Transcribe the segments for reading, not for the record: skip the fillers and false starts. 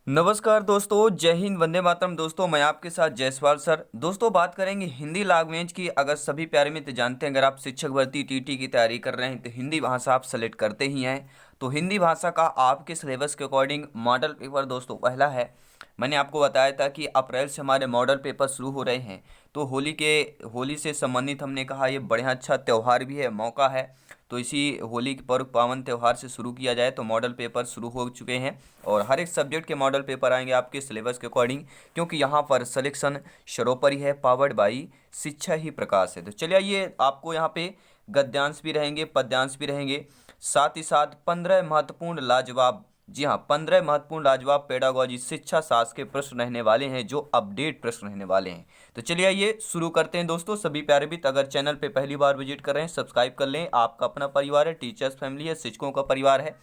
नमस्कार दोस्तों, जय हिंद, वंदे मातरम। दोस्तों मैं आपके साथ जयसवाल सर। दोस्तों बात करेंगे हिंदी लैंग्वेज की। अगर सभी प्यारे मित्र जानते हैं, अगर आप शिक्षक भर्ती टीटी की तैयारी कर रहे हैं तो हिंदी भाषा आप सेलेक्ट करते ही हैं। तो हिंदी भाषा का आपके सिलेबस के अकॉर्डिंग मॉडल पेपर दोस्तों पहला है। मैंने आपको बताया था कि अप्रैल से हमारे मॉडल पेपर शुरू हो रहे हैं। तो होली से संबंधित हमने कहा ये बढ़िया अच्छा त्यौहार भी है, मौका है। तो इसी होली के पर्व पावन त्यौहार से शुरू किया जाए तो मॉडल पेपर शुरू हो चुके हैं और हर एक सब्जेक्ट के मॉडल पेपर आएंगे आपके सिलेबस के अकॉर्डिंग, क्योंकि यहाँ पर सिलेक्शन सर्वोपरि है, पावर्ड बाई शिक्षा ही प्रकाश है। तो चलिए, ये आपको यहाँ पे गद्यांश भी रहेंगे, पद्यांश भी रहेंगे, साथ ही साथ 15 महत्वपूर्ण लाजवाब, जी हाँ 15 महत्वपूर्ण लाजवाब पेडागोजी शिक्षा शास्त्र के प्रश्न रहने वाले हैं, जो अपडेट प्रश्न रहने वाले हैं। तो चलिए आइए शुरू करते हैं दोस्तों। सभी प्यारे मित्र अगर चैनल पे पहली बार विजिट कर रहे हैं, सब्सक्राइब कर लें। आपका अपना परिवार है, टीचर्स फैमिली है, शिक्षकों का परिवार है।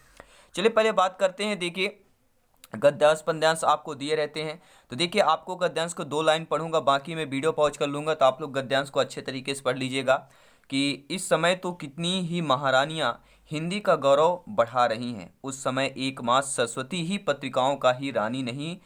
चलिए पहले बात करते हैं। देखिए, गद्यांश पद्यांश आपको दिए रहते हैं। तो देखिए, आपको गद्यांश को 2 लाइन पढ़ूंगा, बाकी मैं वीडियो पॉज कर लूंगा, तो आप लोग गद्यांश को अच्छे तरीके से पढ़ लीजिएगा कि इस समय तो कितनी ही महारानियां हिंदी का गौरव बढ़ा रही हैं। उस समय एक माँ सरस्वती ही पत्रिकाओं का ही रानी नहीं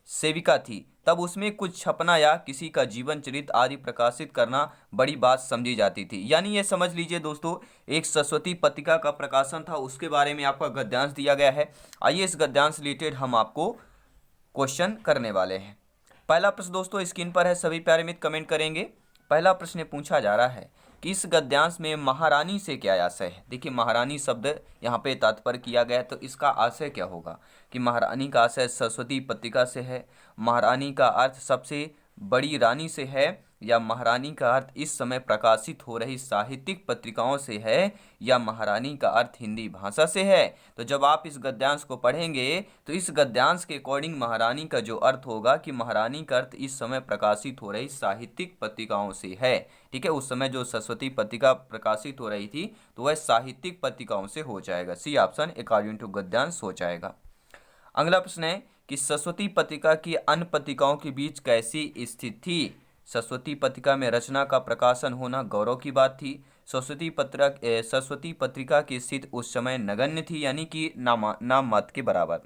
सेविका थी, तब उसमें कुछ छपना या किसी का जीवन चरित्र आदि प्रकाशित करना बड़ी बात समझी जाती थी। यानी ये समझ लीजिए दोस्तों, एक सरस्वती पत्रिका का प्रकाशन था, उसके बारे में आपका गद्यांश दिया गया है। आइए इस गद्यांश रिलेटेड हम आपको क्वेश्चन करने वाले हैं। पहला प्रश्न दोस्तों स्क्रीन पर है, सभी प्यारे मित्र कमेंट करेंगे। पहला प्रश्न पूछा जा रहा है कि इस गद्यांश में महारानी से क्या आशय है। देखिए, महारानी शब्द यहाँ पे तात्पर्य किया गया है, तो इसका आशय क्या होगा कि महारानी का आशय सरस्वती पत्रिका से है, महारानी का अर्थ सबसे बड़ी रानी से है, या महारानी का अर्थ इस समय प्रकाशित हो रही साहित्यिक पत्रिकाओं से है, या महारानी का अर्थ हिंदी भाषा से है। तो जब आप इस गद्यांश को पढ़ेंगे तो इस गद्यांश के अकॉर्डिंग महारानी का जो अर्थ होगा कि महारानी का अर्थ इस समय प्रकाशित हो रही साहित्यिक पत्रिकाओं से है। ठीक है, उस समय जो सरस्वती पत्रिका प्रकाशित हो रही थी तो वह साहित्यिक पत्रिकाओं से हो जाएगा। सी ऑप्शन अकॉर्डिंग टू गद्यांश हो जाएगा। अगला प्रश्न है कि सरस्वती पत्रिका की अन्य पत्रिकाओं के बीच कैसी स्थिति थी। सरस्वती पत्रिका में रचना का प्रकाशन होना गौरव की बात थी। सरस्वती पत्रिका की स्थिति उस समय नगण्य थी, यानी कि नाम मात्र के बराबर।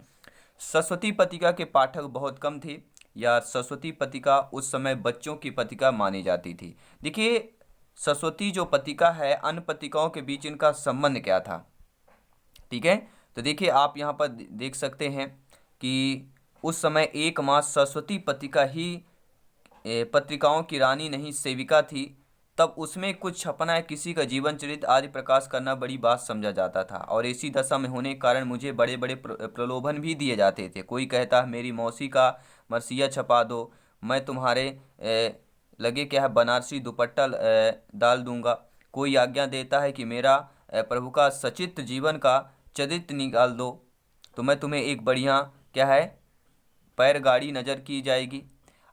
सरस्वती पत्रिका के पाठक बहुत कम थे, या सरस्वती पत्रिका उस समय बच्चों की पत्रिका मानी जाती थी। देखिए, सरस्वती जो पत्रिका है, अन्य पत्रिकाओं के बीच इनका संबंध क्या था। ठीक है, तो देखिए आप यहाँ पर देख सकते हैं कि उस समय एक माँ सरस्वती पत्रिका ही पत्रिकाओं की रानी नहीं सेविका थी, तब उसमें कुछ छपना है, किसी का जीवन चरित्र आदि प्रकाश करना बड़ी बात समझा जाता था। और ऐसी दशा में होने के कारण मुझे बड़े बड़े प्रलोभन भी दिए जाते थे। कोई कहता है मेरी मौसी का मरसिया छपा दो, मैं तुम्हारे लगे क्या है बनारसी दुपट्टा डाल दूंगा। कोई आज्ञा देता है कि मेरा प्रभु का सचित्र जीवन का चरित्र निकाल दो, तो मैं तुम्हें एक बढ़िया क्या है पैर गाड़ी नज़र की जाएगी।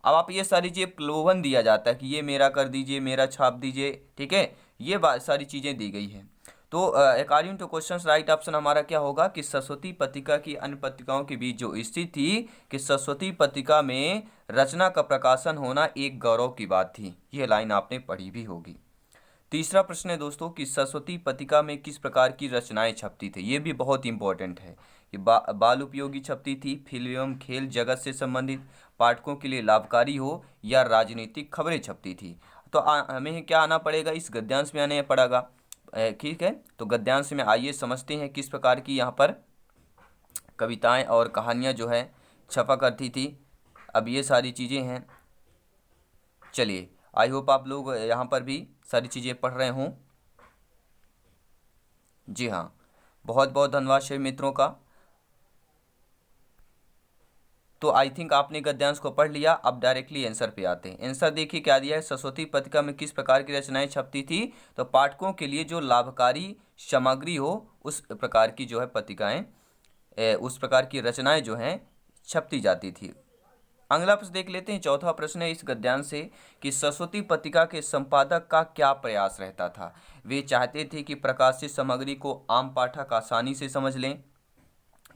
अब आप ये सारी चीज़ें प्रलोभन दिया जाता है कि ये मेरा कर दीजिए, मेरा छाप दीजिए। ठीक है, ये बात सारी चीज़ें दी गई हैं। तो according to question right option हमारा क्या होगा कि सरस्वती पत्रिका की अन्य पत्रिकाओं के बीच जो स्थिति थी कि सरस्वती पत्रिका में रचना का प्रकाशन होना एक गौरव की बात थी। यह लाइन आपने पढ़ी भी होगी। तीसरा प्रश्न है दोस्तों कि सरस्वती पत्रिका में किस प्रकार की रचनाएं छपती थी। ये भी बहुत इंपॉर्टेंट है कि बाल उपयोगी छपती थी, फिल्म एवं खेल जगत से संबंधित, पाठकों के लिए लाभकारी हो, या राजनीतिक खबरें छपती थी। तो हमें क्या आना पड़ेगा, इस गद्यांश में आने पड़ेगा। ठीक है, तो गद्यांश में आइए समझते हैं किस प्रकार की यहाँ पर कविताएं और कहानियाँ जो है छपा करती थी। अब ये सारी चीज़ें हैं। चलिए, आई होप आप लोग यहाँ पर भी सारी चीज़ें पढ़ रहे हों। जी हाँ, बहुत बहुत धन्यवाद सभी मित्रों का। तो आई थिंक आपने गद्यांश को पढ़ लिया। अब डायरेक्टली आंसर पे आते हैं। आंसर देखिए क्या दिया है, सरस्वती पत्रिका में किस प्रकार की रचनाएं छपती थी। तो पाठकों के लिए जो लाभकारी सामग्री हो उस प्रकार की जो है पत्रिकाएं, उस प्रकार की रचनाएं जो हैं छपती जाती थी। अगला प्रश्न देख लेते हैं। चौथा प्रश्न है इस गद्यांश से कि सरस्वती पत्रिका के संपादक का क्या प्रयास रहता था। वे चाहते थे कि प्रकाशित सामग्री को आम पाठक आसानी से समझ लें।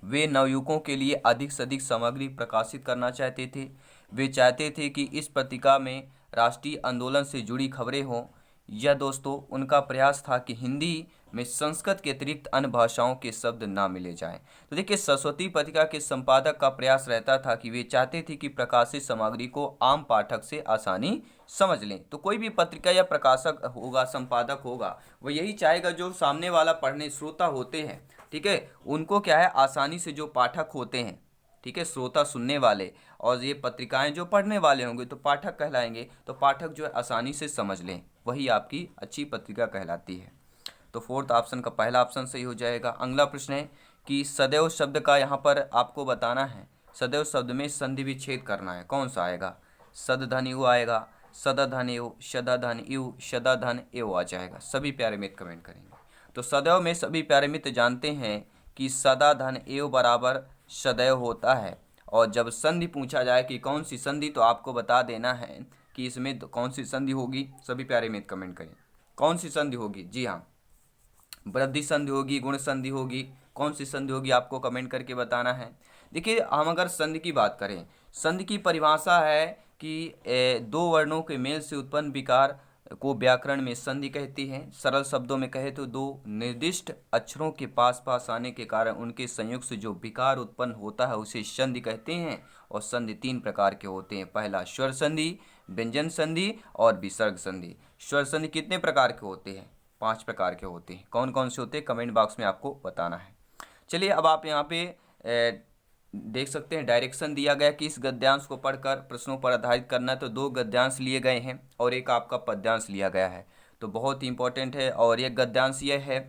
वे नवयुवकों के लिए अधिक से अधिक सामग्री प्रकाशित करना चाहते थे। वे चाहते थे कि इस पत्रिका में राष्ट्रीय आंदोलन से जुड़ी खबरें हों। यह दोस्तों उनका प्रयास था कि हिंदी में संस्कृत के अतिरिक्त अन्य भाषाओं के शब्द ना मिले जाएं। तो देखिए, सरस्वती पत्रिका के संपादक का प्रयास रहता था कि वे चाहते थे कि प्रकाशित सामग्री को आम पाठक से आसानी समझ लें। तो कोई भी पत्रिका या प्रकाशक होगा, संपादक होगा, वो यही चाहेगा जो सामने वाला पढ़ने श्रोता होते हैं, ठीक है, उनको क्या है, आसानी से जो पाठक होते हैं, ठीक है, श्रोता सुनने वाले, और ये पत्रिकाएं जो पढ़ने वाले होंगे तो पाठक कहलाएंगे। तो पाठक जो है आसानी से समझ लें, वही आपकी अच्छी पत्रिका कहलाती है। तो फोर्थ ऑप्शन का पहला ऑप्शन सही हो जाएगा। अगला प्रश्न है कि सदैव शब्द का यहाँ पर आपको बताना है, सदैव शब्द में संधि विच्छेद करना है, कौन सा आएगा? सदधन यु आएगा, सदधन एव, शदाधन यु, शदाधन एव आ जाएगा। सभी प्यारे मित्र कमेंट करेंगे। तो सदैव में सभी प्यारे मित्र जानते हैं कि सदाधन एव बराबर सदैव होता है, और जब संधि पूछा जाए कि कौन सी संधि, तो आपको बता देना है कि इसमें कौन सी संधि होगी। सभी प्यारे मित्र कमेंट करें, कौन सी संधि होगी? जी हाँ, वृद्धि संधि होगी, गुण संधि होगी, कौन सी संधि होगी आपको कमेंट करके बताना है। देखिए, हम अगर संधि की बात करें, संधि की परिभाषा है कि दो वर्णों के मेल से उत्पन्न विकार को व्याकरण में संधि कहती है। सरल शब्दों में कहे तो दो निर्दिष्ट अक्षरों के पास पास आने के कारण उनके संयोग से जो विकार उत्पन्न होता है उसे संधि कहते हैं। और संधि तीन प्रकार के होते हैं, पहला स्वर संधि, व्यंजन संधि और विसर्ग संधि। स्वर संधि कितने प्रकार के होते हैं? 5 प्रकार के होते हैं। कौन कौन से होते हैं कमेंट बॉक्स में आपको बताना है। चलिए, अब आप यहाँ पे देख सकते हैं डायरेक्शन दिया गया कि इस गद्यांश को पढ़कर प्रश्नों पर आधारित करना है। तो 2 गद्यांश लिए गए हैं और एक आपका पद्यांश लिया गया है, तो बहुत ही इंपॉर्टेंट है। और ये गद्यांश यह है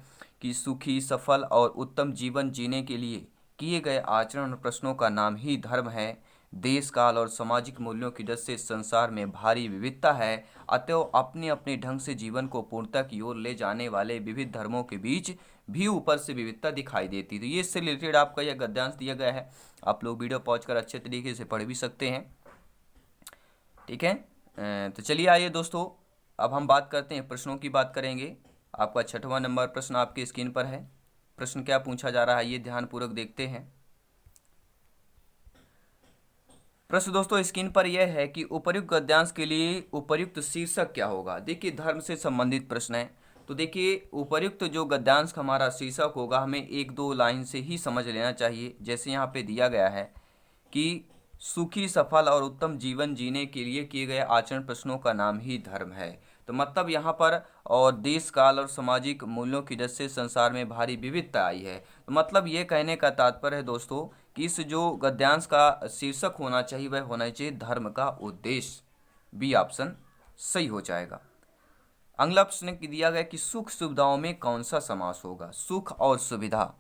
कि सुखी, सफल और उत्तम जीवन जीने के लिए किए गए आचरण और प्रश्नों का नाम ही धर्म है। देश काल और सामाजिक मूल्यों की वजह से संसार में भारी विविधता है, अतएव अपने अपने ढंग से जीवन को पूर्णता की ओर ले जाने वाले विविध धर्मों के बीच भी ऊपर से विविधता दिखाई देती। तो ये इससे रिलेटेड आपका यह गद्यांश दिया गया है, आप लोग वीडियो पॉज कर अच्छे तरीके से पढ़ भी सकते हैं, ठीक है। तो चलिए आइए दोस्तों, अब हम बात करते हैं, प्रश्नों की बात करेंगे। आपका 6वां नंबर प्रश्न आपकी स्क्रीन पर है। प्रश्न क्या पूछा जा रहा है ये ध्यानपूर्वक देखते हैं। प्रश्न दोस्तों स्क्रीन पर यह है कि उपर्युक्त गद्यांश के लिए उपर्युक्त शीर्षक क्या होगा। देखिए, धर्म से संबंधित प्रश्न है, तो देखिए उपर्युक्त जो गद्यांश का हमारा शीर्षक होगा हमें 1-2 लाइन से ही समझ लेना चाहिए। जैसे यहाँ पे दिया गया है कि सुखी, सफल और उत्तम जीवन जीने के लिए किए गए आचरण प्रश्नों का नाम ही धर्म है। तो मतलब यहाँ पर और देश काल और सामाजिक मूल्यों की वजह से संसार में भारी विविधता आई है। तो मतलब ये कहने का तात्पर्य है दोस्तों कि इस जो गद्यांश का शीर्षक होना चाहिए वह होना चाहिए धर्म का उद्देश्य। बी ऑप्शन सही हो जाएगा। अगला प्रश्न दिया गया कि सुख सुविधाओं में कौन सा समास होगा। सुख और सुविधा,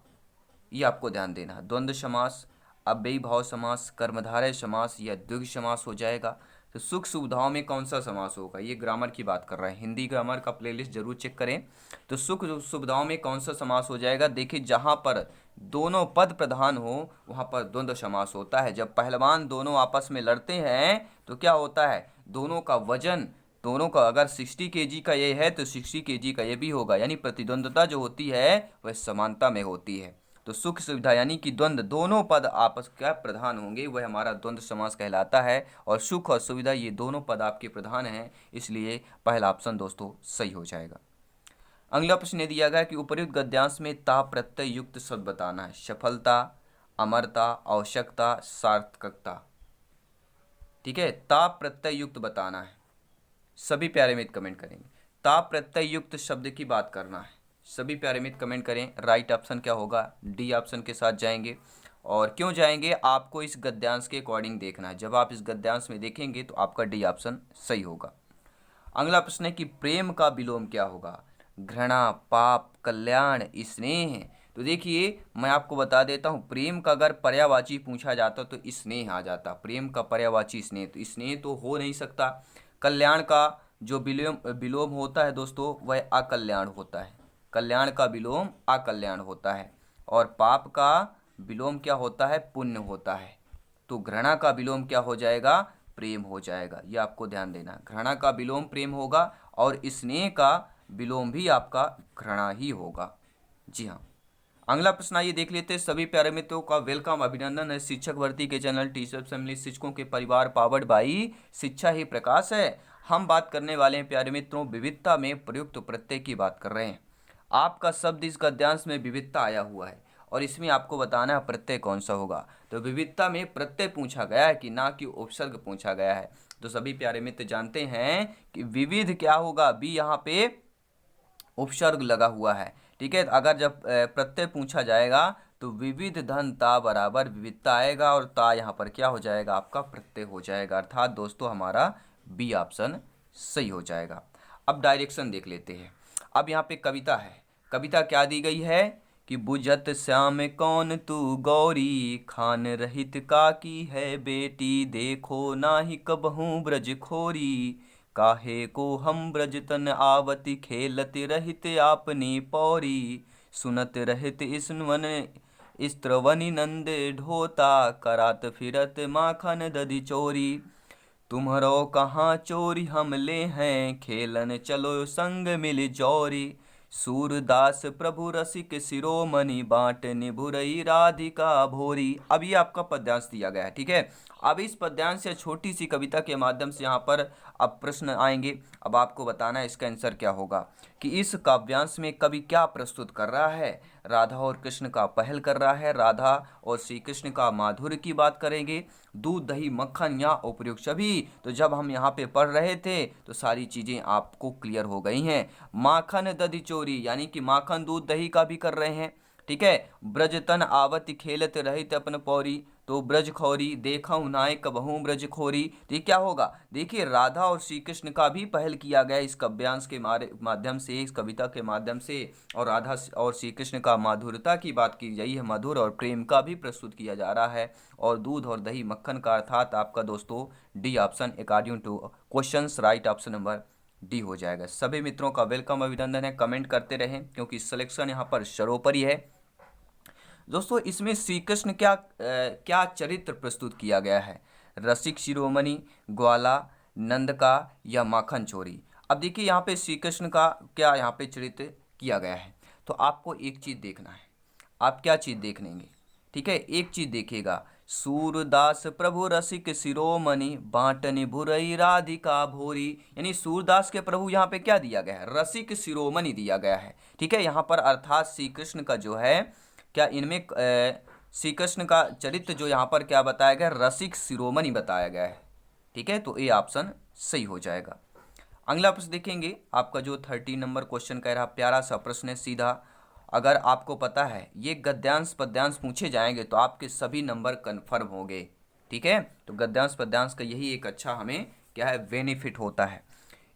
ये आपको ध्यान देना है। द्वंद्व समास, अव्ययी भाव समास, कर्मधारय समास या द्विगु समास हो जाएगा। तो सुख सुविधाओं में कौन सा समास होगा, ये ग्रामर की बात कर रहे हैं, हिंदी ग्रामर का प्लेलिस्ट जरूर चेक करें। तो सुख सुविधाओं में कौन सा समास हो जाएगा। देखिए, जहाँ पर दोनों पद प्रधान हो वहाँ पर द्वंद्व समास होता है। जब पहलवान दोनों आपस में लड़ते हैं तो क्या होता है, दोनों का वजन, दोनों का अगर 60 kg का ये है तो 60 kg का ये भी होगा, यानी प्रतिद्वंद्वता जो होती है वह समानता में होती है। तो सुख सुविधा यानी कि द्वंद्व, दोनों पद आपस का प्रधान होंगे, वह हमारा द्वंद्व समास कहलाता है। और सुख और सुविधा ये दोनों पद आपके प्रधान हैं, इसलिए पहला ऑप्शन दोस्तों सही हो जाएगा। अगला प्रश्न ये दिया गया कि उपर्युक्त गद्यांश में ता प्रत्यय युक्त शब्द बताना है। सफलता, अमरता, आवश्यकता, सार्थकता, ठीक है, ता प्रत्यय युक्त बताना है। सभी प्यारे मित्र कमेंट करेंगे, ता प्रत्यय युक्त शब्द की बात करना है। सभी प्यारे मित्र कमेंट करें। राइट ऑप्शन क्या होगा, डी ऑप्शन के साथ जाएंगे। और क्यों जाएंगे, आपको इस गद्यांश के अकॉर्डिंग देखना है। जब आप इस गद्यांश में देखेंगे तो आपका डी ऑप्शन सही होगा। अगला प्रश्न है कि प्रेम का विलोम क्या होगा। घृणा, पाप, कल्याण, स्नेह। तो देखिए, मैं आपको बता देता हूँ, प्रेम का अगर पर्यायवाची पूछा जाता तो स्नेह आ जाता। प्रेम का पर्यायवाची स्नेह, तो स्नेह तो हो नहीं सकता। कल्याण का जो विलोम होता है दोस्तों वह अकल्याण होता है। कल्याण का विलोम अकल्याण होता है। और पाप का विलोम क्या होता है, पुण्य होता है। तो घृणा का विलोम क्या हो जाएगा, प्रेम हो जाएगा। ये आपको ध्यान देना, घृणा का विलोम प्रेम होगा और स्नेह का विलोम भी आपका घृणा ही होगा। जी हाँ। अगला प्रश्न आइए देख लेते हैं। सभी प्यारे मित्रों का वेलकम, अभिनंदन है। शिक्षक भर्ती के चैनल टीचर फैमिली शिक्षकों के परिवार पावर्ड बाई शिक्षा ही प्रकाश है। हम बात करने वाले हैं प्यारे मित्रों विविधता में प्रयुक्त प्रत्यय की बात कर रहे हैं। आपका शब्द इस गद्यांश में विविधता आया हुआ है और इसमें आपको बताना है प्रत्यय कौन सा होगा। तो विविधता में प्रत्यय पूछा गया है कि ना कि उपसर्ग पूछा गया है। तो सभी प्यारे मित्र जानते हैं कि विविध क्या होगा, बी यहाँ पे उपसर्ग लगा हुआ है। ठीक है, अगर जब प्रत्यय पूछा जाएगा तो विविध धन ता बराबर विविधता आएगा और ता यहाँ पर क्या हो जाएगा, आपका प्रत्यय हो जाएगा। अर्थात दोस्तों हमारा बी ऑप्शन सही हो जाएगा। अब डायरेक्शन देख लेते हैं। अब यहाँ पे कविता है। कविता क्या दी गई है कि बुझत श्याम कौन तू गौरी, खान रहित काकी है बेटी, देखो नाही कबहू ब्रज खोरी, काहे को हम ब्रज तन आवति, खेलत रहित आपनी पौरी, सुनत रहित स्वन स्त्रवनि नंद ढोता, करात फिरत माखन दधि चोरी, तुम्हरो कहाँ चोरी हम ले हैं, खेलन चलो संग मिल जौरी, सूरदास प्रभु रसिक शिरोमणि, बाट निभुरई राधिका भोरी। अब ये आपका पद्यांश दिया गया है। ठीक है, अब इस पद्यांश या छोटी सी कविता के माध्यम से यहाँ पर अब प्रश्न आएंगे। अब आपको बताना है इसका आंसर क्या होगा कि इस काव्यांश में कवि क्या प्रस्तुत कर रहा है। राधा और कृष्ण का पहल कर रहा है, राधा और श्री कृष्ण का माधुर्य की बात करेंगे, दूध दही मक्खन या उपयुक्त सभी। तो जब हम यहाँ पे पढ़ रहे थे तो सारी चीजें आपको क्लियर हो गई हैं। माखन दधि चोरी यानी कि माखन दूध दही का भी कर रहे हैं। ठीक है, ब्रज तन आवत खेलत रहित अपन पौरी, तो ब्रज खौरी देखा नाय कबहू ब्रज खोरी। तो ये क्या होगा, देखिए राधा और श्री कृष्ण का भी पहल किया गया इस काव्यांश के माध्यम से, इस कविता के माध्यम से, और राधा और श्री कृष्ण का माधुरता की बात की गई है, मधुर और प्रेम का भी प्रस्तुत किया जा रहा है। और दूध और दही मक्खन का अर्थात आपका दोस्तों D option according two questions right option number D हो जाएगा। सभी मित्रों का वेलकम अभिनंदन है, कमेंट करते रहें क्योंकि सिलेक्शन यहाँ पर सर्वोपरि है। दोस्तों इसमें श्री कृष्ण क्या चरित्र प्रस्तुत किया गया है, रसिक शिरोमणि, ग्वाला, नंद का या माखन चोरी। अब देखिए यहाँ पे श्री कृष्ण का क्या यहाँ पे चरित्र किया गया है। तो आपको एक चीज देखना है, आप क्या चीज देखेंगे, ठीक है, एक चीज देखिएगा, सूरदास प्रभु रसिक शिरोमणि, बांटन भुरई राधिका भोरी। यानी सूरदास के प्रभु यहाँ पे क्या दिया गया है, रसिक शिरोमणि दिया गया है। ठीक है, यहाँ पर अर्थात श्री कृष्ण का जो है क्या इनमें श्री कृष्ण का चरित्र जो यहाँ पर क्या बताया गया, रसिक शिरोमणि बताया गया है। ठीक है, तो ये ऑप्शन सही हो जाएगा। अगला प्रश्न देखेंगे, आपका जो 13 नंबर क्वेश्चन कह रहा, प्यारा सा प्रश्न है सीधा। अगर आपको पता है ये गद्यांश पद्यांश पूछे जाएंगे तो आपके सभी नंबर कन्फर्म होंगे। ठीक है, तो गद्यांश पद्यांश का यही एक अच्छा हमें क्या है बेनिफिट होता है।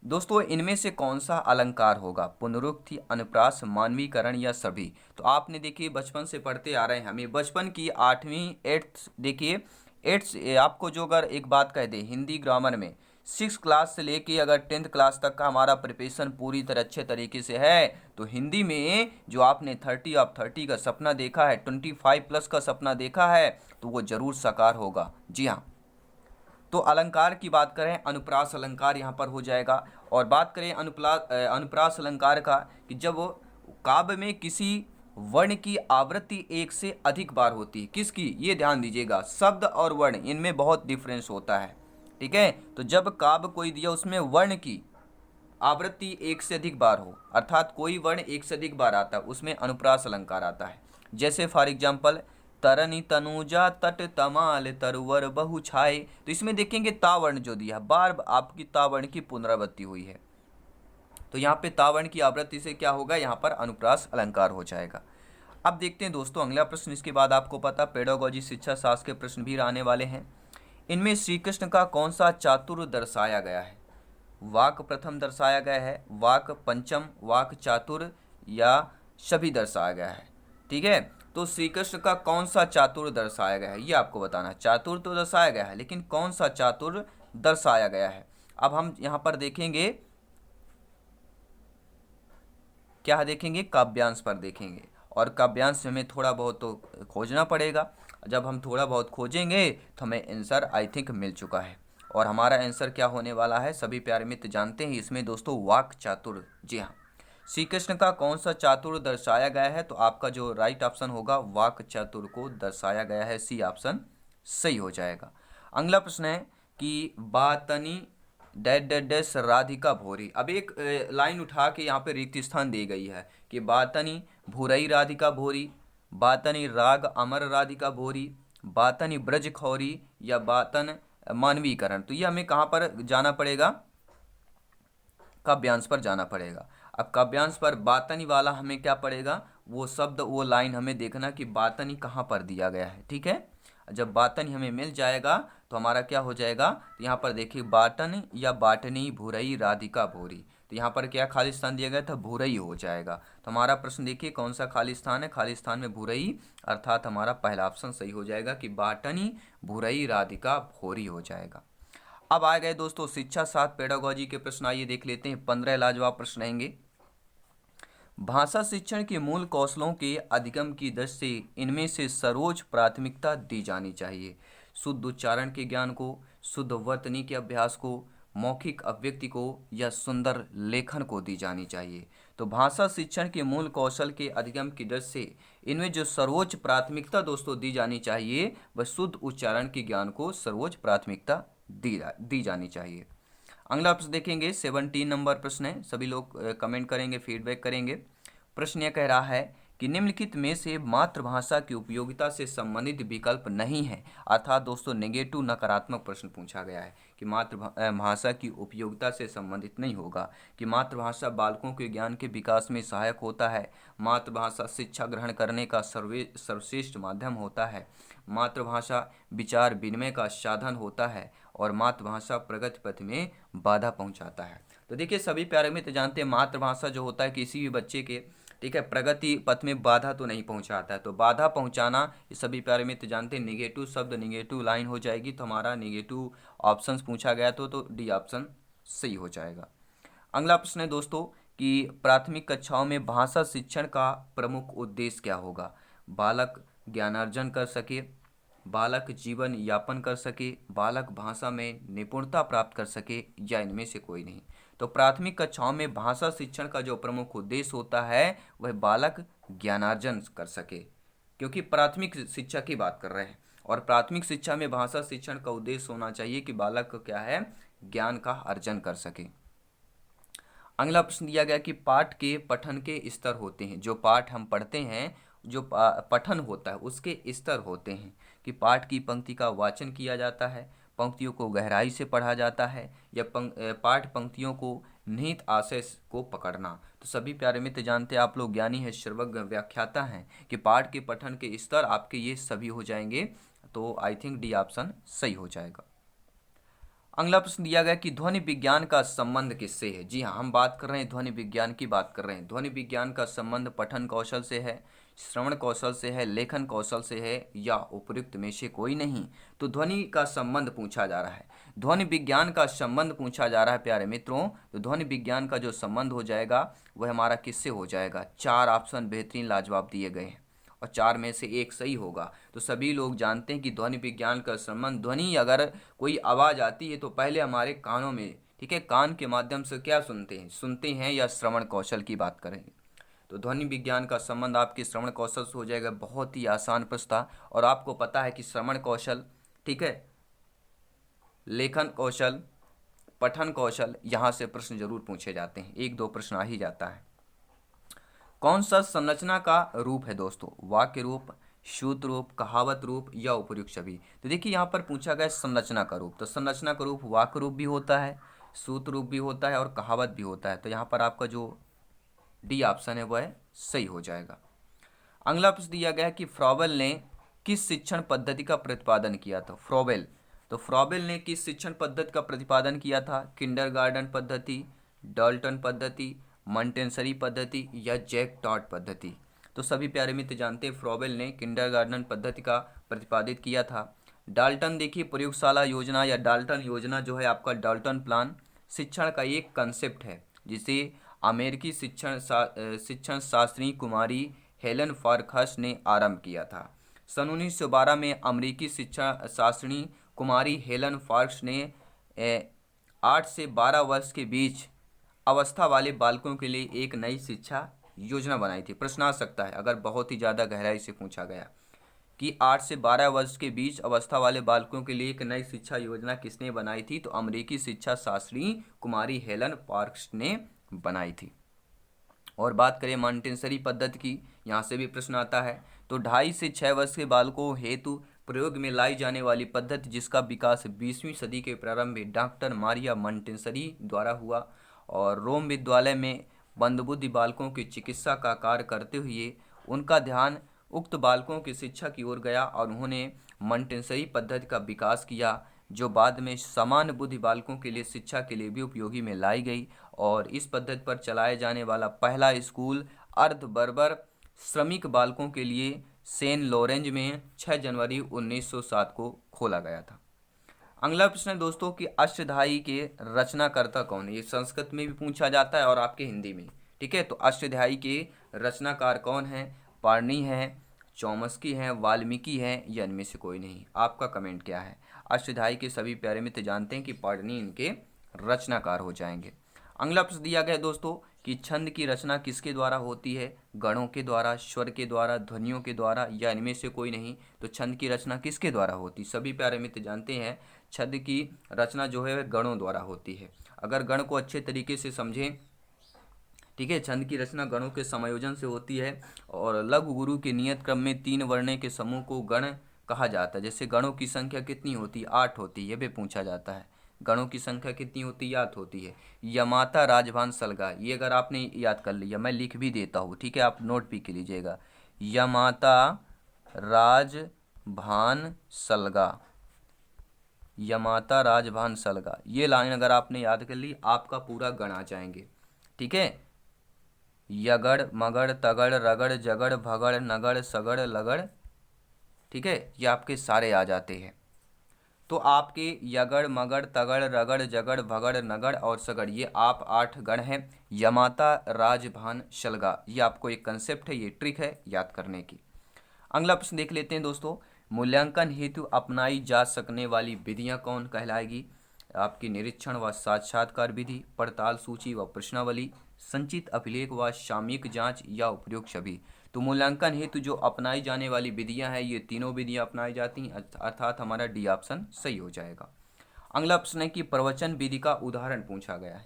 दोस्तों इनमें से कौन सा अलंकार होगा, पुनरुक्ति, अनुप्रास, मानवीकरण या सभी। तो आपने देखिए बचपन से पढ़ते आ रहे हैं, हमें बचपन की 8वीं 8th देखिए 8th आपको जो अगर एक बात कह दे हिंदी ग्रामर में 6 क्लास से लेके अगर 10th क्लास तक का हमारा प्रिपरेशन पूरी तरह अच्छे तरीके से है तो हिंदी में जो आपने 30 ऑफ 30 का सपना देखा है, 25+ का सपना देखा है, तो वो जरूर साकार होगा। जी हाँ, तो अलंकार की बात करें, अनुप्रास अलंकार यहाँ पर हो जाएगा। और बात करें अनुप्रास अलंकार का कि जब काव्य में किसी वर्ण की आवृत्ति एक से अधिक बार होती है, किसकी, ये ध्यान दीजिएगा, शब्द और वर्ण इनमें बहुत डिफरेंस होता है। ठीक है, तो जब काव्य कोई दिया उसमें वर्ण की आवृत्ति एक से अधिक बार हो, अर्थात कोई वर्ण एक से अधिक बार आता है, उसमें अनुप्रास अलंकार आता है। जैसे फॉर एग्जाम्पल तरनी तनुजा तट तमाल तरवर बहु छाए, तो इसमें देखेंगे तावर्ण जो दिया बार आपकी तावर्ण की पुनरावृत्ति हुई है, तो यहाँ पे तावर्ण की आवृत्ति से क्या होगा, यहाँ पर अनुप्रास अलंकार हो जाएगा। अब देखते हैं दोस्तों अगला प्रश्न, इसके बाद आपको पता पेडागोजी शिक्षा शास्त्र के प्रश्न भी आने वाले हैं। इनमें श्री कृष्ण का कौन सा चातुर दर्शाया गया है, वाक प्रथम दर्शाया गया है, वाक पंचम, वाक चातुर या सभी दर्शाया गया है। ठीक है, तो श्री कृष्ण का कौन सा चातुर दर्शाया गया है ये आपको बताना है। चातुर तो दर्शाया गया है लेकिन कौन सा चातुर दर्शाया गया है। अब हम यहाँ पर देखेंगे क्या देखेंगे, काव्यांश पर देखेंगे, और काव्यांश हमें थोड़ा बहुत तो खोजना पड़ेगा। जब हम थोड़ा बहुत खोजेंगे तो हमें आंसर आई थिंक मिल चुका है, और हमारा आंसर क्या होने वाला है सभी प्यारे मित्र जानते हैं इसमें दोस्तों, वाक चातुर। जी हाँ, श्री कृष्ण का कौन सा चातुर दर्शाया गया है, तो आपका जो राइट ऑप्शन होगा वाक चातुर को दर्शाया गया है, सी ऑप्शन सही हो जाएगा। अगला प्रश्न है कि बातनी डैश डैश डैश राधिका भोरी। अब एक लाइन उठा के यहाँ पे रिक्त स्थान दी गई है कि बातनी भूरई राधिका भोरी, बातनी राग अमर राधिका भोरी, बातनी ब्रज खौरी, या बातन मानवीकरण। तो ये हमें कहाँ पर जाना पड़ेगा, काव्यांश पर जाना पड़ेगा। अब काव्यांश पर बातनी वाला हमें क्या पड़ेगा, वो शब्द वो लाइन हमें देखना कि बातनी कहाँ पर दिया गया है, ठीक है। जब बातनी हमें मिल जाएगा तो हमारा क्या हो जाएगा, तो यहाँ पर देखिए बाटन या बाटनी भूरई राधिका भोरी, तो यहाँ पर क्या खाली स्थान दिया गया था, भूरई हो जाएगा। तो हमारा प्रश्न देखिए कौन सा खाली स्थान है, खाली स्थान में भूरई, अर्थात हमारा पहला ऑप्शन सही हो जाएगा कि बाटनी भूरई राधिका भोरी हो जाएगा। अब आ गए दोस्तों शिक्षा साथ पेडागोजी के प्रश्न, आइए देख लेते हैं। 15 लाजवाब प्रश्न रहेंगे। भाषा शिक्षण के मूल कौशलों के अधिगम की दृष्टि से इनमें से सर्वोच्च प्राथमिकता दी जानी चाहिए। शुद्ध उच्चारण के ज्ञान को, शुद्ध वर्तनी के अभ्यास को, मौखिक अभिव्यक्ति को, या सुंदर लेखन को दी जानी चाहिए। तो भाषा शिक्षण के मूल कौशल के अधिगम की दृष्टि से इनमें जो सर्वोच्च प्राथमिकता दोस्तों दी जानी चाहिए वह शुद्ध उच्चारण के ज्ञान को सर्वोच्च प्राथमिकता दी जानी चाहिए। अगला प्रश्न देखेंगे, 17 नंबर प्रश्न है, सभी लोग कमेंट करेंगे, फीडबैक करेंगे। प्रश्न यह कह रहा है कि निम्नलिखित में से मातृभाषा की उपयोगिता से संबंधित विकल्प नहीं है, अर्थात दोस्तों नेगेटिव नकारात्मक प्रश्न पूछा गया है कि मातृभाषा की उपयोगिता से संबंधित नहीं होगा, कि मातृभाषा बालकों के ज्ञान के विकास में सहायक होता है, मातृभाषा शिक्षा ग्रहण करने का सर्वश्रेष्ठ माध्यम होता है, मातृभाषा विचार विनिमय का साधन होता है, और मातृभाषा प्रगति पथ में बाधा पहुंचाता है। तो देखिए सभी प्यारे मित्र जानते हैं मातृभाषा जो होता है किसी भी बच्चे के, ठीक है, प्रगति पथ में बाधा तो नहीं पहुंचाता है। तो बाधा पहुंचाना ये सभी प्यारे मित्र जानते हैं, निगेटिव शब्द निगेटिव लाइन हो जाएगी। तो हमारा निगेटिव ऑप्शन पूछा गया तो डी ऑप्शन सही हो जाएगा। अगला प्रश्न है दोस्तों कि प्राथमिक कक्षाओं में भाषा शिक्षण का प्रमुख उद्देश्य क्या होगा। बालक ज्ञानार्जन कर सके, बालक जीवन यापन कर सके, बालक भाषा में निपुणता प्राप्त कर सके, या इनमें से कोई नहीं। तो प्राथमिक कक्षाओं में भाषा शिक्षण का जो प्रमुख उद्देश्य होता है वह बालक ज्ञानार्जन कर सके, क्योंकि प्राथमिक शिक्षा की बात कर रहे हैं, और प्राथमिक शिक्षा में भाषा शिक्षण का उद्देश्य होना चाहिए कि बालक को क्या है, ज्ञान का अर्जन कर सके। अगला प्रश्न दिया गया कि पाठ के पठन के स्तर होते हैं, जो पाठ हम पढ़ते हैं, जो पठन होता है उसके स्तर होते हैं, कि पाठ की पंक्ति का वाचन किया जाता है, पंक्तियों को गहराई से पढ़ा जाता है, या पाठ पंक्तियों को निहित आशय को पकड़ना। तो सभी प्यारे मित्र जानते हैं, आप लोग ज्ञानी है, सर्वज्ञ व्याख्याता हैं, कि पाठ के पठन के स्तर आपके ये सभी हो जाएंगे। तो आई थिंक डी ऑप्शन सही हो जाएगा। अगला प्रश्न दिया गया कि ध्वनि विज्ञान का संबंध किससे है। जी हाँ, हम बात कर रहे हैं ध्वनि विज्ञान की बात कर रहे हैं। ध्वनि विज्ञान का संबंध पठन कौशल से है, श्रवण कौशल से है, लेखन कौशल से है, या उपयुक्त में से कोई नहीं। तो ध्वनि का संबंध पूछा जा रहा है, ध्वनि विज्ञान का संबंध पूछा जा रहा है प्यारे मित्रों। तो ध्वनि विज्ञान का जो संबंध हो जाएगा वह हमारा किससे हो जाएगा। 4 ऑप्शन बेहतरीन लाजवाब दिए गए हैं और 4 में से एक सही होगा। तो सभी लोग जानते हैं कि ध्वनि विज्ञान का संबंध, ध्वनि अगर कोई आवाज़ आती है तो पहले हमारे कानों में, ठीक है, कान के माध्यम से क्या सुनते हैं या श्रवण कौशल की बात करेंगे। तो ध्वनि विज्ञान का संबंध आपके श्रवण कौशल से हो जाएगा। बहुत ही आसान प्रश्न था, और आपको पता है कि श्रवण कौशल, ठीक है, लेखन कौशल, पठन कौशल, यहाँ से प्रश्न जरूर पूछे जाते हैं, 1-2 प्रश्न आ ही जाता है। कौन सा संरचना का रूप है दोस्तों, वाक्य रूप, सूत्र रूप, कहावत रूप, या उपयुक्त छवि। तो देखिए यहाँ पर पूछा गया संरचना का रूप। तो संरचना का रूप वाक्य रूप भी होता है, सूत्र रूप भी होता है, और कहावत भी होता है। तो यहाँ पर आपका जो डी ऑप्शन है वह सही हो जाएगा। अगला प्रश्न दिया गया है कि फ्रॉबेल ने किस शिक्षण पद्धति का प्रतिपादन किया था। फ्रॉबेल, तो फ्रॉबेल ने किस शिक्षण पद्धति का प्रतिपादन किया था। किंडरगार्टन पद्धति, डाल्टन पद्धति, मॉन्टेसरी पद्धति, या जैक टॉट पद्धति। तो सभी प्यारे मित्र जानते हैं फ्रॉबेल ने किंडरगार्टन पद्धति का प्रतिपादित किया था। डाल्टन देखिए प्रयोगशाला योजना या डाल्टन योजना जो है आपका डाल्टन प्लान शिक्षण का एक कंसेप्ट है, जिसे अमेरिकी शिक्षण शास्त्री कुमारी हेलन फारखस ने आरंभ किया था। सन 1912 में अमेरिकी शिक्षा शास्त्री कुमारी हेलन फारक्स ने 8 से 12 वर्ष के बीच अवस्था वाले बालकों के लिए एक नई शिक्षा योजना बनाई थी। प्रश्न आ सकता है अगर बहुत ही ज़्यादा गहराई से पूछा गया कि 8 से 12 वर्ष के बीच अवस्था वाले बालकों के लिए एक नई शिक्षा योजना किसने बनाई थी? तो अमेरिकी शिक्षा शास्त्री कुमारी हेलन पार्क्स ने बनाई थी। और बात करें मॉन्टेसरी पद्धति की, यहाँ से भी प्रश्न आता है। तो 2.5 से 6 वर्ष के बालकों हेतु प्रयोग में लाई जाने वाली पद्धति जिसका विकास 20वीं सदी के प्रारंभ में डॉक्टर मारिया मॉन्टेसरी द्वारा हुआ और रोम विद्यालय में मंदबुद्धि बालकों की चिकित्सा का कार्य करते हुए उनका ध्यान उक्त बालकों की शिक्षा की ओर गया और उन्होंने मॉन्टेसरी पद्धति का विकास किया, जो बाद में समान बुद्धि बालकों के लिए शिक्षा के लिए भी उपयोगी में लाई गई। और इस पद्धति पर चलाया जाने वाला पहला स्कूल अर्ध बर्बर श्रमिक बालकों के लिए सेन लॉरेंज में 6 जनवरी 1907 को खोला गया था। अगला प्रश्न है दोस्तों कि अष्टध्यायी के रचनाकर्ता कौन है? ये संस्कृत में भी पूछा जाता है और आपके हिंदी में। ठीक है, तो अष्टध्यायी के रचनाकार कौन है? पाणिनि है, चौमस्की है, वाल्मीकि है, या इनमें से कोई नहीं? आपका कमेंट क्या है? अष्टध्यायी के सभी प्यारे मित्र जानते हैं कि पाणिनि इनके रचनाकार हो जाएंगे। अगला प्रश्न दिया गया है दोस्तों कि छंद की रचना किसके द्वारा होती है? गणों के द्वारा, स्वर के द्वारा, ध्वनियों के द्वारा, या इनमें से कोई नहीं? तो छंद की रचना किसके द्वारा होती? सभी प्यारे मित्र जानते हैं छंद की रचना जो है गणों द्वारा होती है। अगर गण को अच्छे तरीके से समझें, ठीक है, छंद की रचना गणों के समायोजन से होती है और लघु गुरु के नियत क्रम में 3 वर्ण के समूह को गण कहा जाता है। जैसे गणों की संख्या कितनी होती है? 8 होती है, ये भी पूछा जाता है। गणों की संख्या कितनी होती है? 8 होती है। यमाता राजभान सलगा, ये अगर आपने याद कर लिया, मैं लिख भी देता हूँ, ठीक है, आप नोट भी कर लीजिएगा। यमाता राजभान सलगा, यमाता राजभान सलगा, ये लाइन अगर आपने याद कर ली आपका पूरा गण आ जाएंगे। ठीक है, यगड़ मगड़ तगड़ रगड़ जगड़ भगड़ नगड़ सगड़ लगड़, ठीक है, ये आपके सारे आ जाते हैं। तो आपके यगड़ मगड़ तगड़ रगड़ जगड़ भगड़ नगड़ और सगड़, ये आप 8 गण हैं। यमाता राजभान शलगा, ये आपको एक कंसेप्ट है, ये ट्रिक है याद करने की। अगला प्रश्न देख लेते हैं दोस्तों, मूल्यांकन हेतु अपनाई जा सकने वाली विधियां कौन कहलाएगी? आपकी निरीक्षण व साक्षात्कार विधि, पड़ताल सूची व प्रश्नावली, संचित अभिलेख व सामयिक जांच, या उपयुक्त सभी? तो मूल्यांकन हेतु जो अपनाई जाने वाली विधियां हैं ये तीनों विधियां अपनाई जाती हैं, अर्थात हमारा डी ऑप्शन सही हो जाएगा। अगला प्रश्न है कि प्रवचन विधि का उदाहरण पूछा गया है।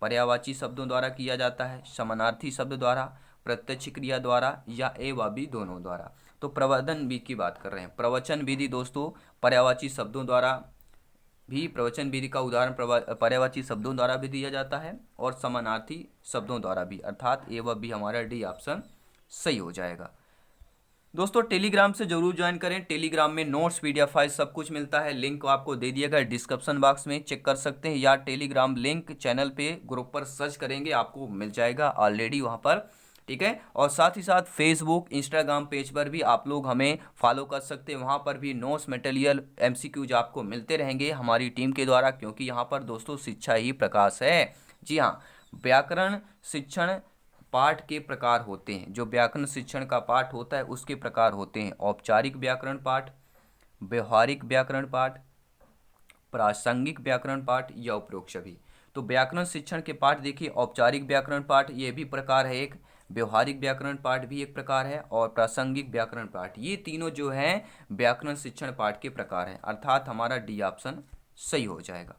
पर्यायवाची शब्दों द्वारा किया जाता है, समानार्थी शब्द द्वारा, प्रत्यक्ष क्रिया द्वारा, या ए व बी दोनों द्वारा? तो प्रवर्धन विधि की बात कर रहे हैं। प्रवचन विधि दोस्तों पर्यायवाची शब्दों द्वारा भी, प्रवचन विधि का उदाहरण पर्यायवाची शब्दों द्वारा भी दिया जाता है और समानार्थी शब्दों द्वारा भी, अर्थात ए व बी हमारा डी ऑप्शन सही हो जाएगा। दोस्तों टेलीग्राम से जरूर ज्वाइन करें, टेलीग्राम में नोट्स पीडीएफ फाइल सब कुछ मिलता है, लिंक आपको दे दिया गया डिस्क्रिप्शन बॉक्स में, चेक कर सकते हैं, या टेलीग्राम लिंक चैनल पे ग्रुप पर सर्च करेंगे आपको मिल जाएगा ऑलरेडी वहाँ पर। ठीक है, और साथ ही साथ फेसबुक इंस्टाग्राम पेज पर भी आप लोग हमें फॉलो कर सकते हैं, वहाँ पर भी नोट्स मटेरियल एमसीक्यूज आपको मिलते रहेंगे हमारी टीम के द्वारा, क्योंकि यहाँ पर दोस्तों शिक्षा ही प्रकाश है। जी हाँ, व्याकरण शिक्षण पाठ के प्रकार होते हैं, जो व्याकरण शिक्षण का पाठ होता है उसके प्रकार होते हैं, औपचारिक व्याकरण पाठ, व्यवहारिक व्याकरण पाठ, प्रासंगिक व्याकरण पाठ, या उपरोक्त सभी। तो व्याकरण शिक्षण के पाठ देखिए, औपचारिक व्याकरण पाठ ये भी प्रकार है एक, व्यवहारिक व्याकरण पाठ भी एक प्रकार है, और प्रासंगिक व्याकरण पाठ, ये तीनों जो हैं व्याकरण शिक्षण पाठ के प्रकार हैं, अर्थात हमारा डी ऑप्शन सही हो जाएगा।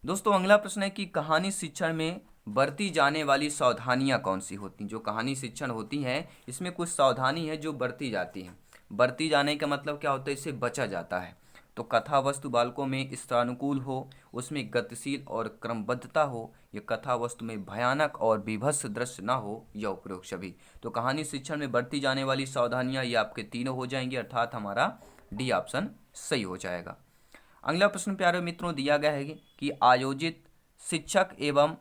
दोस्तों अगला प्रश्न है कि कहानी शिक्षण में बरती जाने वाली सावधानियां कौन सी होती हैं? जो कहानी शिक्षण होती हैं इसमें कुछ सावधानी है जो बरती जाती हैं। बरती जाने का मतलब क्या होता है? इससे बचा जाता है। तो कथा वस्तु बालकों में स्थानुकूल हो, उसमें गतिशील और क्रमबद्धता हो, या कथा वस्तु में भयानक और बीभत्स दृश्य ना हो, या उपरोक्त सभी? तो कहानी शिक्षण में बरती जाने वाली सावधानियां ये आपके तीनों हो जाएंगी, अर्थात हमारा डी ऑप्शन सही हो जाएगा। अगला प्रश्न प्यारे मित्रों दिया गया है कि आयोजित शिक्षक एवं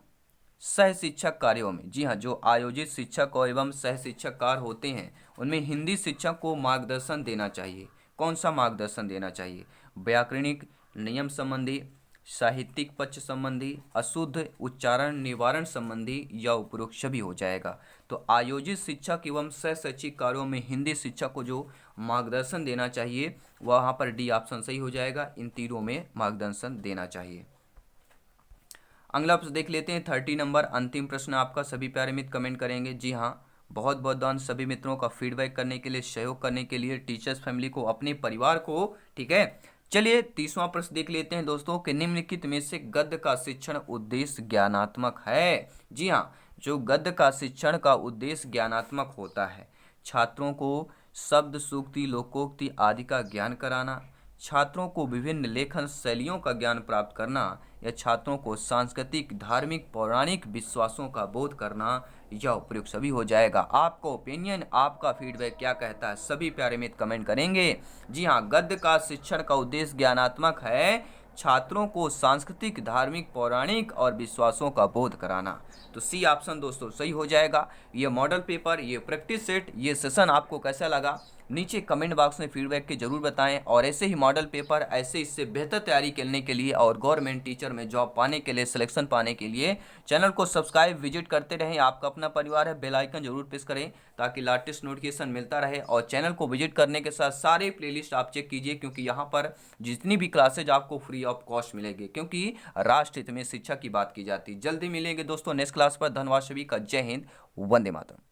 सह शिक्षक कार्यों में, जी हाँ, जो आयोजित शिक्षक और एवं सह शिक्षक कार्य होते हैं उनमें हिंदी शिक्षक को मार्गदर्शन देना चाहिए। कौन सा मार्गदर्शन देना चाहिए? व्याकरणिक नियम संबंधी, साहित्यिक पक्ष संबंधी, अशुद्ध उच्चारण निवारण संबंधी, या उपरोक्त सभी हो जाएगा। तो आयोजित शिक्षक एवं सह शैक्षिक कार्यों में हिंदी शिक्षक को जो मार्गदर्शन देना चाहिए वहाँ पर डी ऑप्शन सही हो जाएगा, इन तीनों में मार्गदर्शन देना चाहिए। अगला प्रश्न देख लेते हैं 30 नंबर, अंतिम प्रश्न आपका, सभी प्यारे मित्र कमेंट करेंगे। जी हाँ, बहुत बहुत धन्यवाद सभी मित्रों का फीडबैक करने के लिए, सहयोग करने के लिए, टीचर्स फैमिली को, अपने परिवार को। ठीक है, चलिए 30वां प्रश्न देख लेते हैं दोस्तों कि निम्नलिखित में से गद्य का शिक्षण उद्देश्य ज्ञानात्मक है। जी हाँ, जो गद्य का शिक्षण का उद्देश्य ज्ञानात्मक होता है, छात्रों को शब्द, सूक्ति, लोकोक्ति आदि का ज्ञान कराना, छात्रों को विभिन्न लेखन शैलियों का ज्ञान प्राप्त करना, या छात्रों को सांस्कृतिक, धार्मिक, पौराणिक विश्वासों का बोध करना, यह उपयुक्त सभी हो जाएगा। आपका ओपिनियन, आपका फीडबैक क्या कहता है, सभी प्यारे मित्र कमेंट करेंगे। जी हाँ, गद्य का शिक्षण का उद्देश्य ज्ञानात्मक है, छात्रों को सांस्कृतिक, धार्मिक, पौराणिक और विश्वासों का बोध कराना। तो सी ऑप्शन दोस्तों सही हो जाएगा। ये मॉडल पेपर, ये प्रैक्टिस सेट, ये सेशन आपको कैसा लगा नीचे कमेंट बॉक्स में फीडबैक के जरूर बताएं। और ऐसे ही मॉडल पेपर, ऐसे इससे बेहतर तैयारी करने के लिए और गवर्नमेंट टीचर में जॉब पाने के लिए, सिलेक्शन पाने के लिए चैनल को सब्सक्राइब, विजिट करते रहें। आपका अपना परिवार है, बेल आइकन जरूर प्रेस करें ताकि लेटेस्ट नोटिफिकेशन मिलता रहे। और चैनल को विजिट करने के साथ सारे प्लेलिस्ट आप चेक कीजिए, क्योंकि यहाँ पर जितनी भी क्लासेज आपको फ्री ऑफ कॉस्ट मिलेगी, क्योंकि राष्ट्र हित में शिक्षा की बात की जाती है। जल्दी मिलेंगे दोस्तों नेक्स्ट क्लास पर। धन्यवाद सभी का, जय हिंद, वंदे मातरम।